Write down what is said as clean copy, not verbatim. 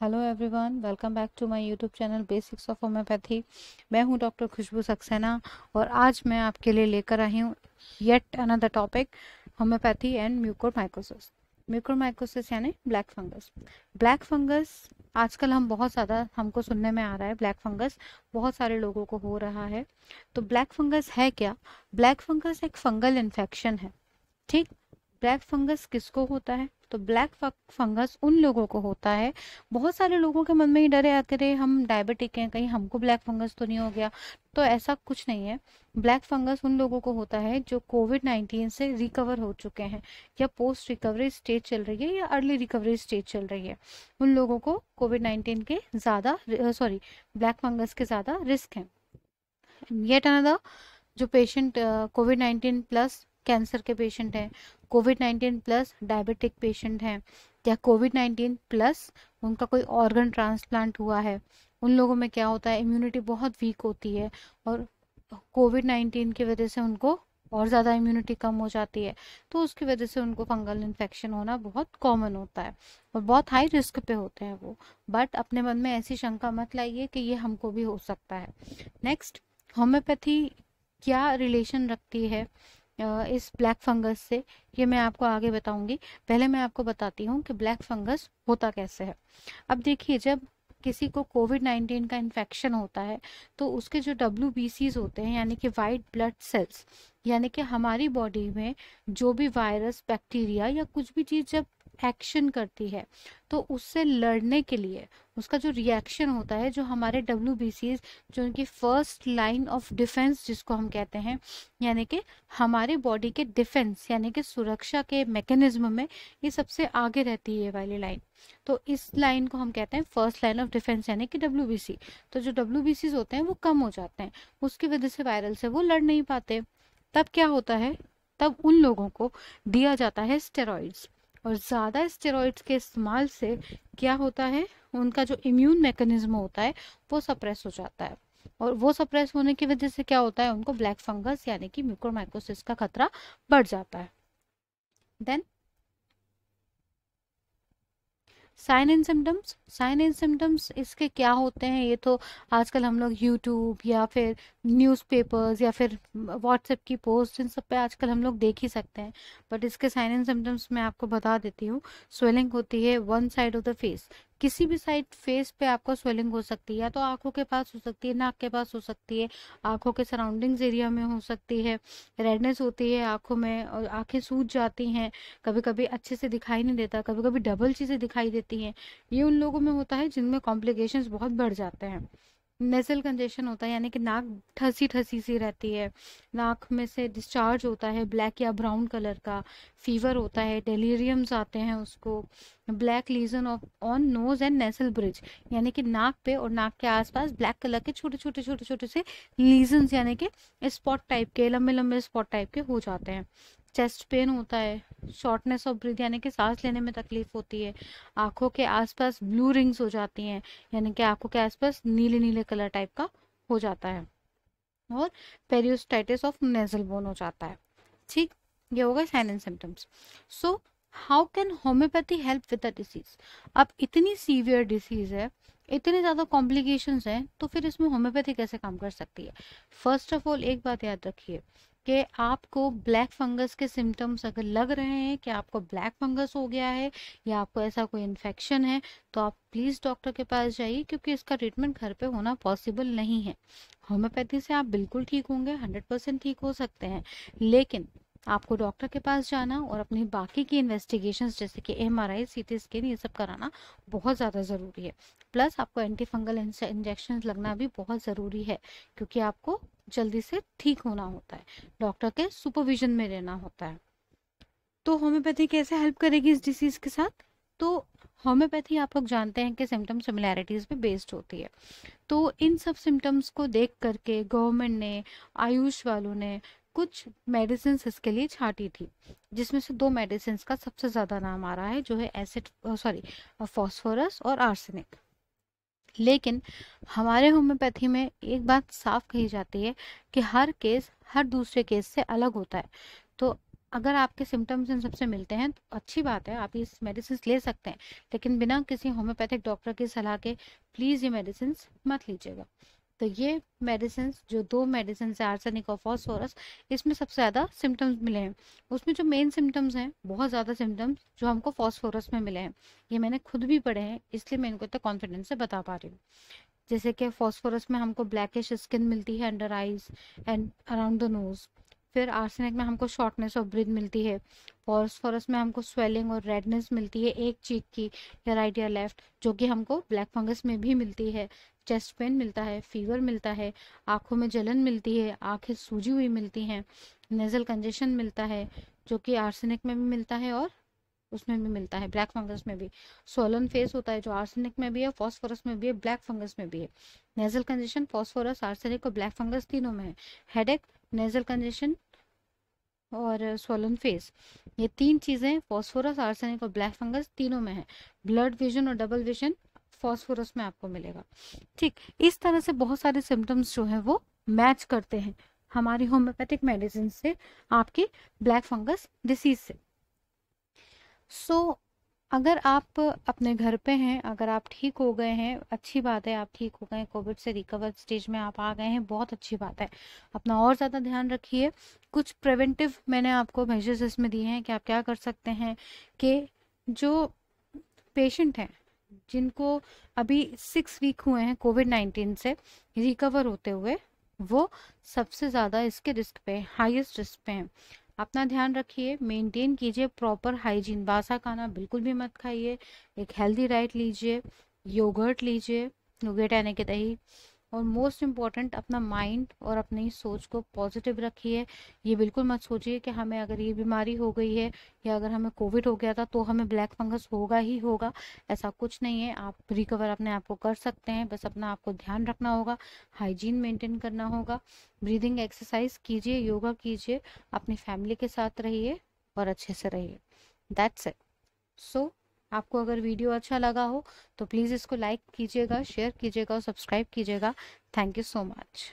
Hello everyone, welcome back to my YouTube channel basics of homoeopathy. मैं हूं doctor खुशबू सक्सेना और आज मैं आपके लिए लेकर आई हूं yet another topic, homeopathy and mucormycosis. Mucormycosis यानी ब्लैक फंगस। ब्लैक फंगस आजकल बहुत ज़्यादा हमको सुनने में आ रहा है। ब्लैक फंगस बहुत सारे लोगों को हो रहा है। तो ब्लैक फंगस है क्या? ब्लैक फंगस एक फंगल इन्फेक्शन है। ठीक। ब्लैक फंगस किसको होता है? तो ब्लैक फंगस उन लोगों को होता है। बहुत सारे लोगों के मन में ही डर है, आते रहे हम डायबिटिक हैं, कहीं हमको ब्लैक फंगस तो नहीं हो गया। तो ऐसा कुछ नहीं है। ब्लैक फंगस उन लोगों को होता है जो कोविड-19 से रिकवर हो चुके हैं, या पोस्ट रिकवरी स्टेज चल रही है, या अर्ली रिकवरी स्टेज चल रही है। उन लोगों को कोविड-19 के ज़्यादा ब्लैक फंगस के ज़्यादा रिस्क है। येट अनदर, जो पेशेंट कोविड-19 प्लस कैंसर के पेशेंट हैं, कोविड-19 प्लस डायबिटिक पेशेंट हैं, या कोविड-19 प्लस उनका कोई ऑर्गन ट्रांसप्लांट हुआ है, उन लोगों में क्या होता है, इम्यूनिटी बहुत वीक होती है और कोविड-19 की वजह से उनको और ज़्यादा इम्यूनिटी कम हो जाती है। तो उसकी वजह से उनको फंगल इन्फेक्शन होना बहुत कॉमन होता है और बहुत हाई रिस्क पे होते हैं वो। बट अपने मन में ऐसी शंका मत लाइए कि ये हमको भी हो सकता है। नेक्स्ट, होम्योपैथी क्या रिलेशन रखती है इस ब्लैक फंगस से, ये मैं आपको आगे बताऊंगी। पहले मैं आपको बताती हूँ कि ब्लैक फंगस होता कैसे है। अब देखिए, जब किसी को कोविड-19 का इन्फेक्शन होता है तो उसके जो WBCs होते हैं, यानी कि वाइट ब्लड सेल्स, यानी कि हमारी बॉडी में जो भी वायरस, बैक्टीरिया या कुछ भी चीज़ जब एक्शन करती है तो उससे लड़ने के लिए उसका जो रिएक्शन होता है, जो हमारे WBCs, जो उनकी फर्स्ट लाइन ऑफ डिफेंस जिसको हम कहते हैं, यानी कि हमारे बॉडी के डिफेंस यानी कि सुरक्षा के मैकेनिज्म में ये सबसे आगे रहती है ये वाली लाइन। तो इस लाइन को हम कहते हैं फर्स्ट लाइन ऑफ डिफेंस यानी कि WBC। तो जो WBCs होते हैं वो कम हो जाते हैं, उसकी वजह से वायरल से वो लड़ नहीं पाते। तब क्या होता है? तब उन लोगों को दिया जाता है स्टेरॉइड्स। और ज़्यादा स्टेरॉइड्स के इस्तेमाल से क्या होता है, उनका जो इम्यून मैकेनिज्म होता है वो सप्रेस हो जाता है। और वो सप्रेस होने की वजह से क्या होता है, उनको ब्लैक फंगस यानी कि म्यूकोरमाइकोसिस का खतरा बढ़ जाता है। देन साइन एंड सिम्टम्स इसके क्या होते हैं, ये तो आजकल हम लोग यूट्यूब या फिर न्यूज़पेपर्स या फिर व्हाट्सएप की पोस्ट, इन सब पे आजकल हम लोग देख ही सकते हैं। बट इसके साइन एंड सिम्टम्स मैं आपको बता देती हूँ। स्वेलिंग होती है one side of the face. किसी भी साइड फेस पे आपको स्वेलिंग हो सकती है, या तो आंखों के पास हो सकती है, नाक के पास हो सकती है, आंखों के सराउंडिंग्स एरिया में हो सकती है। रेडनेस होती है आंखों में और आंखें सूज जाती हैं, कभी कभी अच्छे से दिखाई नहीं देता, कभी कभी डबल चीज़ें दिखाई देती हैं। ये उन लोगों में होता है जिनमें कॉम्प्लिकेशंस बहुत बढ़ जाते हैं। नेजल कंजेशन होता है, यानी कि नाक ठसी ठसी सी रहती है, नाक में से डिस्चार्ज होता है ब्लैक या ब्राउन कलर का। फीवर होता है, डेलीरियम्स आते हैं उसको। Black lesion of on nose and nasal bridge, यानी कि नाक पे और नाक के आसपास ब्लैक कलर के छोटे छोटे छोटे छोटे से लीजन्स, यानी कि स्पॉट टाइप के, लंबे लंबे स्पॉट टाइप के हो जाते हैं। चेस्ट पेन होता है, शॉर्टनेस ऑफ ब्रीथ यानी कि सांस लेने में तकलीफ होती है। आंखों के आसपास ब्लू रिंग्स हो जाती हैं, यानी कि आंखों के आसपास नीले नीले कलर टाइप का हो जाता है। और पेरियोस्टाइटिस ऑफ नेजल बोन हो जाता है। ठीक। ये होगा sign and symptoms. So how can homoeopathy help with the disease? अब इतनी सीवियर डिसीज है, इतने ज़्यादा कॉम्प्लिकेशंस हैं, तो फिर इसमें होम्योपैथी कैसे काम कर सकती है? फर्स्ट ऑफ ऑल एक बात याद रखिए कि आपको ब्लैक फंगस के सिम्टम्स अगर लग रहे हैं कि आपको ब्लैक फंगस हो गया है या आपको ऐसा कोई इन्फेक्शन है, तो आप प्लीज़ डॉक्टर के पास जाइए, क्योंकि इसका ट्रीटमेंट घर पे होना पॉसिबल नहीं है। होम्योपैथी से आप बिल्कुल ठीक होंगे, 100% ठीक हो सकते हैं, लेकिन आपको डॉक्टर के पास जाना और अपनी बाकी की इन्वेस्टिगेशंस जैसे कि MRI, CT स्कैन, ये सब कराना बहुत ज़्यादा ज़रूरी है। प्लस आपको एंटी फंगल इंजेक्शन लगना भी बहुत ज़रूरी है, क्योंकि आपको जल्दी से ठीक होना होता है, डॉक्टर के सुपरविजन में रहना होता है। तो होम्योपैथी कैसे हेल्प करेगी इस डिसीज के साथ? तो होम्योपैथी आप लोग जानते हैं कि सिम्टम सिमिलैरिटीज पे बेस्ड होती है। तो इन सब सिम्टम्स को देख करके गवर्नमेंट ने, आयुष वालों ने कुछ मेडिसिन इसके लिए छांटी थी, जिसमें से दो मेडिसिन का सबसे ज़्यादा नाम आ रहा है, जो है एसिड फॉस्फोरस और आर्सेनिक। लेकिन हमारे होम्योपैथी में एक बात साफ कही जाती है कि हर केस हर दूसरे केस से अलग होता है। तो अगर आपके सिम्टम्स इन सबसे मिलते हैं तो अच्छी बात है, आप इस मेडिसिन ले सकते हैं, लेकिन बिना किसी होम्योपैथिक डॉक्टर की सलाह के प्लीज़ ये मेडिसिन मत लीजिएगा। तो ये मेडिसिन, जो 2 मेडिसिन है आर्सेनिक और फॉस्फोरस, इसमें सबसे ज़्यादा सिम्टम्स मिले हैं। उसमें जो मेन सिम्टम्स हैं, बहुत ज़्यादा सिम्टम्स जो हमको फॉस्फोरस में मिले हैं, ये मैंने खुद भी पढ़े हैं, इसलिए मैं इनको इतना कॉन्फिडेंस से बता पा रही हूँ। जैसे कि फॉस्फोरस में हमको ब्लैकिश स्किन मिलती है under eyes and around the nose. फिर आर्सेनिक में हमको शॉर्टनेस ऑफ ब्रीथ मिलती है। फॉस्फोरस में हमको स्वेलिंग और रेडनेस मिलती है एक चीक की, या राइट या लेफ्ट, जो कि हमको ब्लैक फंगस में भी मिलती है। चेस्ट पेन मिलता है, फीवर मिलता है, आंखों में जलन मिलती है, आंखें सूजी हुई मिलती हैं, नेजल कंजेशन मिलता है, जो कि आर्सेनिक में भी मिलता है और उसमें भी मिलता है, ब्लैक फंगस में भी। सोलन फेस होता है, जो आर्सेनिक में भी है, फॉस्फोरस में भी है, ब्लैक फंगस में भी है। नेजल कंजेशन फॉस्फोरस, आर्सेनिक और ब्लैक फंगस तीनों में है। हेडेक, नेजल कंजेशन और सोलन फेस, ये 3 चीजें फॉस्फोरस, आर्सेनिक और ब्लैक फंगस तीनों में है। ब्लड विजन और डबल विजन फॉस्फोरस में आपको मिलेगा। ठीक, इस तरह से बहुत सारे सिम्टम्स जो है वो मैच करते हैं हमारी होम्योपैथिक मेडिसिन से आपकी ब्लैक फंगस डिसीज से। सो अगर आप अपने घर पे हैं, अगर आप ठीक हो गए हैं, अच्छी बात है, आप ठीक हो गए हैं, कोविड से रिकवर स्टेज में आप आ गए हैं, बहुत अच्छी बात है। अपना और ज़्यादा ध्यान रखिए। कुछ प्रिवेंटिव मैंने आपको मेजर्स इसमें दिए हैं कि आप क्या कर सकते हैं, कि जो पेशेंट हैं जिनको अभी 6 वीक हुए हैं कोविड-19 से रिकवर होते हुए, वो सबसे ज़्यादा इसके रिस्क पे, हाईएस्ट रिस्क पे हैं। अपना ध्यान रखिए, मेंटेन कीजिए प्रॉपर हाइजीन, बासा खाना बिल्कुल भी मत खाइए, एक हेल्दी डाइट लीजिए, योगर्ट लीजिए, नुगेट यानी कि दही, और मोस्ट इम्पॉर्टेंट अपना माइंड और अपनी सोच को पॉजिटिव रखिए। ये बिल्कुल मत सोचिए कि हमें अगर ये बीमारी हो गई है या अगर हमें कोविड हो गया था तो हमें ब्लैक फंगस होगा ही होगा, ऐसा कुछ नहीं है। आप रिकवर अपने आप को कर सकते हैं, बस अपना आपको ध्यान रखना होगा, हाइजीन मेंटेन करना होगा, ब्रीदिंग एक्सरसाइज कीजिए, योगा कीजिए, अपनी फैमिली के साथ रहिए और अच्छे से रहिए। That's it. सो आपको अगर वीडियो अच्छा लगा हो तो प्लीज़ इसको लाइक कीजिएगा, शेयर कीजिएगा और सब्सक्राइब कीजिएगा। Thank you so much.